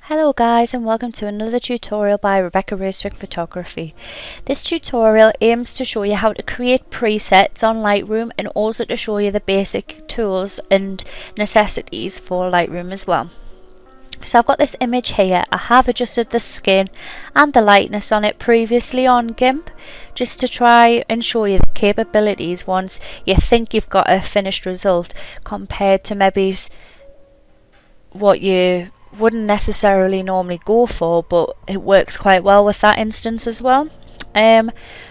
Hello guys, and welcome to another tutorial by Rebecca Raistrick Photography. This tutorial aims to show you how to create presets on Lightroom and also to show you the basic tools and necessities for Lightroom as well. So I've got this image here. I have adjusted the skin and the lightness on it previously on GIMP just to try and show you the capabilities once you think you've got a finished result compared to maybe what you wouldn't necessarily normally go for, but it works quite well with that instance as well.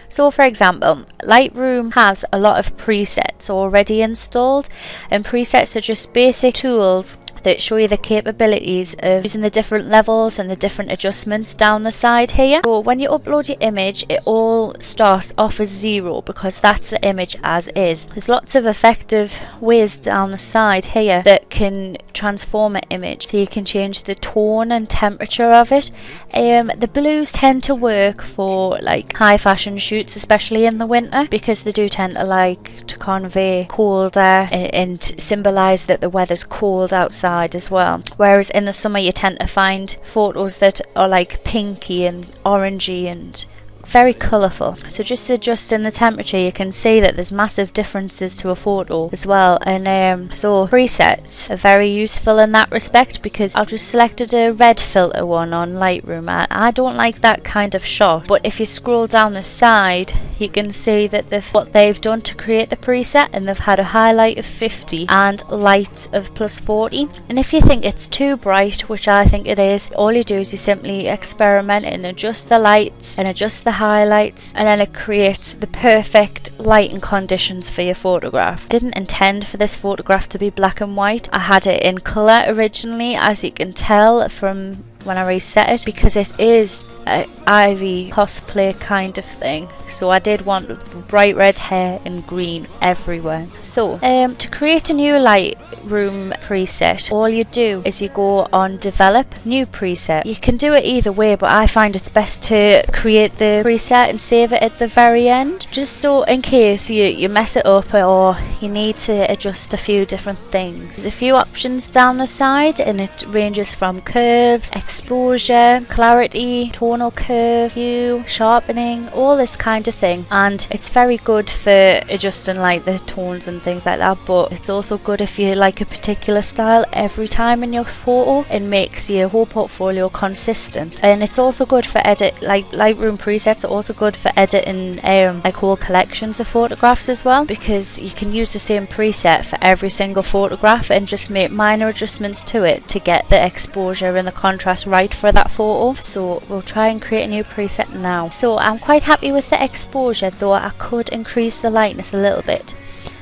So for example, Lightroom has a lot of presets already installed, and presets are just basic tools that show you the capabilities of using the different levels and the different adjustments down the side here. So when you upload your image, it all starts off as 0 because that's the image as is. There's lots of effective ways down the side here that can transform an image, so you can change the tone and temperature of it. The blues tend to work for like high fashion shoots, especially in the winter, because they do tend to like to convey colder and symbolize that the weather's cold outside as well. Whereas in the summer you tend to find photos that are like pinky and orangey and very colourful. So just adjusting the temperature, you can see that there's massive differences to a photo as well. And so presets are very useful in that respect, because I've just selected a red filter one on Lightroom. I don't like that kind of shot, but if you scroll down the side you can see that what they've done to create the preset, and they've had a highlight of 50 and light of plus 40. And if you think it's too bright, which I think it is, all you do is you simply experiment and adjust the lights and adjust the highlights, and then it creates the perfect lighting conditions for your photograph. I didn't intend for this photograph to be black and white. I had it in colour originally, as you can tell from when I reset it, because it is an Ivy cosplay kind of thing, so I did want bright red hair and green everywhere. So to create a new Lightroom preset, all you do is you go on develop new preset. You can do it either way, but I find it's best to create the preset and save it at the very end, just so in case you mess it up or you need to adjust a few different things. There's a few options down the side, and it ranges from curves, exposure, clarity, tonal curve, hue, sharpening, all this kind of thing. And it's very good for adjusting like the tones and things like that, but it's also good if you like a particular style every time in your photo. It makes your whole portfolio consistent. And it's also good for Lightroom presets are also good for editing like whole collections of photographs as well, because you can use the same preset for every single photograph and just make minor adjustments to it to get the exposure and the contrast right for that photo. So we'll try and create a new preset now. So I'm quite happy with the exposure, though I could increase the lightness a little bit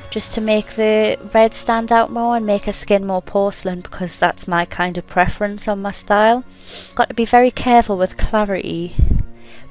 just to make the red stand out more and make her skin more porcelain, because that's my kind of preference on my style. Got to be very careful with clarity,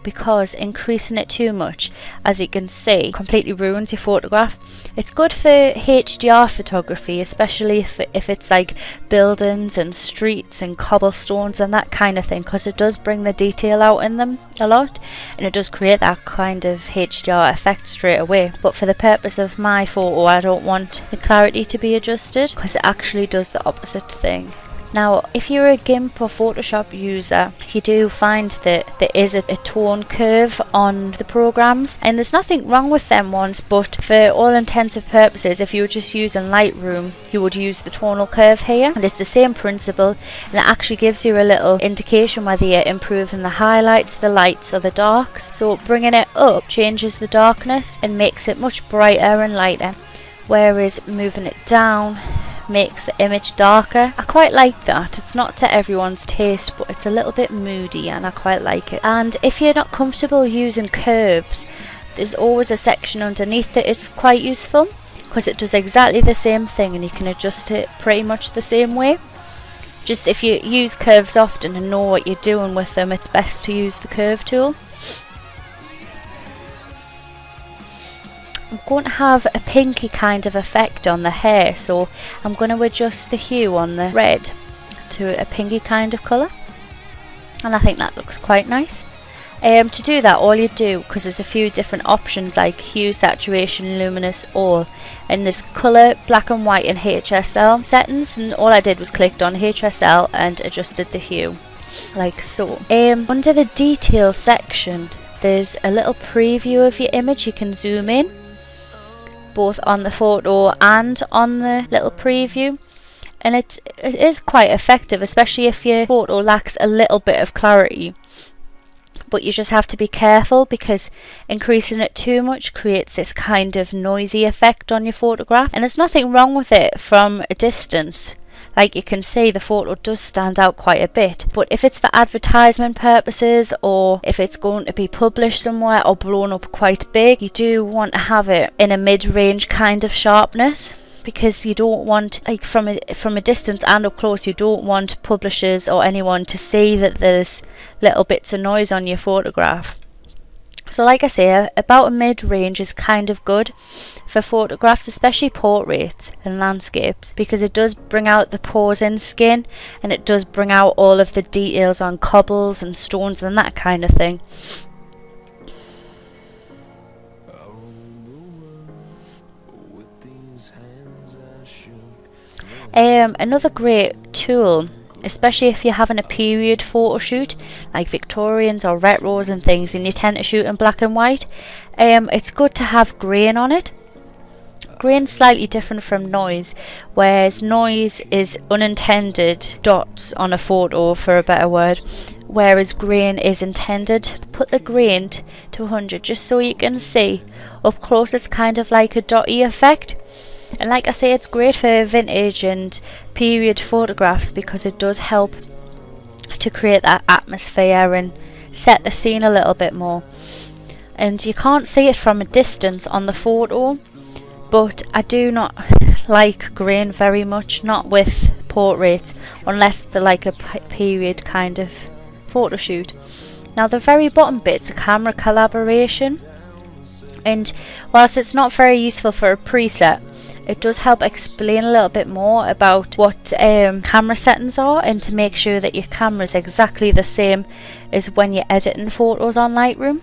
because increasing it too much, as you can see, completely ruins your photograph. It's good for HDR photography, especially if it's like buildings and streets and cobblestones and that kind of thing, because it does bring the detail out in them a lot, and it does create that kind of HDR effect straight away. But for the purpose of my photo, I don't want the clarity to be adjusted, because it actually does the opposite thing. Now, if you're a GIMP or Photoshop user, you do find that there is a tone curve on the programs, and there's nothing wrong with them ones, but for all intents and purposes, if you were just using Lightroom, you would use the tonal curve here, and it's the same principle, and it actually gives you a little indication whether you're improving the highlights, the lights, or the darks. So bringing it up changes the darkness and makes it much brighter and lighter, whereas moving it down makes the image darker. I quite like that. It's not to everyone's taste, but it's a little bit moody and I quite like it. And if you're not comfortable using curves, there's always a section underneath that it's quite useful, because it does exactly the same thing and you can adjust it pretty much the same way. Just if you use curves often and know what you're doing with them, it's best to use the curve tool. I'm going to have a pinky kind of effect on the hair, so I'm going to adjust the hue on the red to a pinky kind of colour, and I think that looks quite nice. To do that, all you do, because there's a few different options like hue, saturation, luminous, all, and there's colour, black and white and HSL settings, and all I did was clicked on HSL and adjusted the hue. like so. Under the details section, there's a little preview of your image. You can zoom in both on the photo and on the little preview, and it is quite effective, especially if your photo lacks a little bit of clarity. But you just have to be careful, because increasing it too much creates this kind of noisy effect on your photograph, and there's nothing wrong with it from a distance. Like you can see, the photo does stand out quite a bit, but if it's for advertisement purposes, or if it's going to be published somewhere or blown up quite big, you do want to have it in a mid-range kind of sharpness, because you don't want, like from a distance and up close, you don't want publishers or anyone to see that there's little bits of noise on your photograph. So like I say, about a mid-range is kind of good for photographs, especially portraits and landscapes, because it does bring out the pores in skin, and it does bring out all of the details on cobbles and stones and that kind of thing. Another great tool, especially if you're having a period photo shoot like Victorians or retros and things, and you tend to shoot in black and white, it's good to have grain on it. Grain's slightly different from noise, whereas noise is unintended dots on a photo, for a better word, whereas grain is intended. Put the grain to 100 just so you can see up close. It's kind of like a dotty effect. And like I say, it's great for vintage and period photographs, because it does help to create that atmosphere and set the scene a little bit more. And you can't see it from a distance on the photo, but I do not like grain very much, not with portraits, unless they're like a period kind of photo shoot. Now the very bottom bit's a camera collaboration, and whilst it's not very useful for a preset, it does help explain a little bit more about what camera settings are, and to make sure that your camera is exactly the same as when you're editing photos on Lightroom.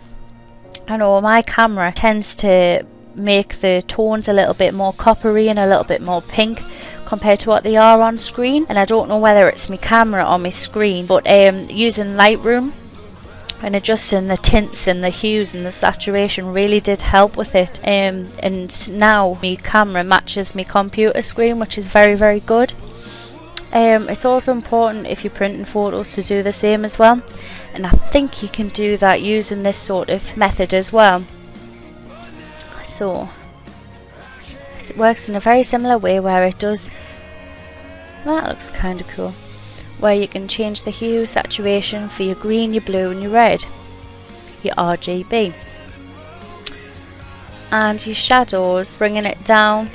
I know my camera tends to make the tones a little bit more coppery and a little bit more pink compared to what they are on screen, and I don't know whether it's my camera or my screen, but using Lightroom and adjusting the tints and the hues and the saturation really did help with it, and now my camera matches my computer screen, which is very, very good. It's also important if you're printing photos to do the same as well, and I think you can do that using this sort of method as well. So it works in a very similar way, where it does, that looks kind of cool, where you can change the hue, saturation for your green, your blue and your red, your RGB, and your shadows, bringing it down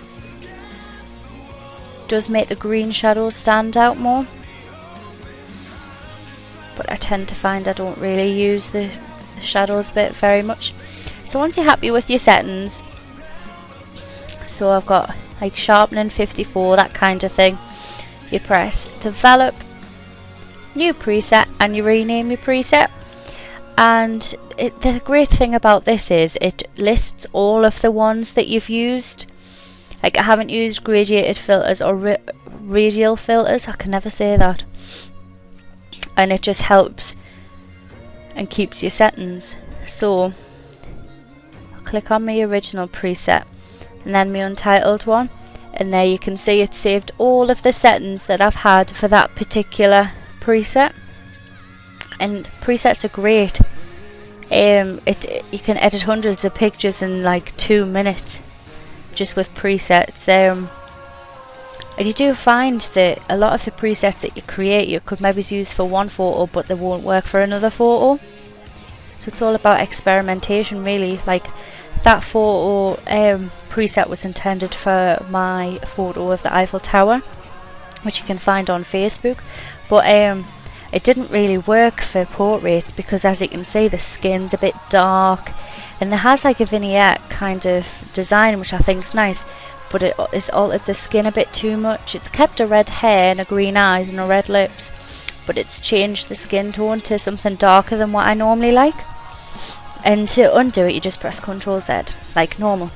does make the green shadows stand out more, but I tend to find I don't really use the shadows bit very much. So once you're happy with your settings, so I've got like sharpening 54, that kind of thing, you press develop, new preset, and you rename your preset. And the great thing about this is it lists all of the ones that you've used. Like I haven't used gradiated filters or radial filters, I can never say that, and it just helps and keeps your settings. So I'll click on my original preset and then my untitled one, and there you can see it saved all of the settings that I've had for that particular preset. And presets are great. You can edit hundreds of pictures in like 2 minutes just with presets, and you do find that a lot of the presets that you create you could maybe use for one photo but they won't work for another photo. So it's all about experimentation really. Like that photo preset was intended for my photo of the Eiffel Tower, which you can find on Facebook, but it didn't really work for portraits because, as you can see, the skin's a bit dark and it has like a vignette kind of design, which I think is nice, but it's altered the skin a bit too much. It's kept a red hair and a green eyes and a red lips, but it's changed the skin tone to something darker than what I normally like. And to undo it, you just press Ctrl Z like normal.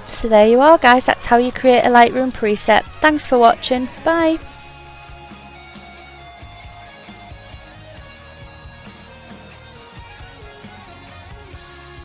So there you are guys, that's how you create a Lightroom preset. Thanks for watching, bye.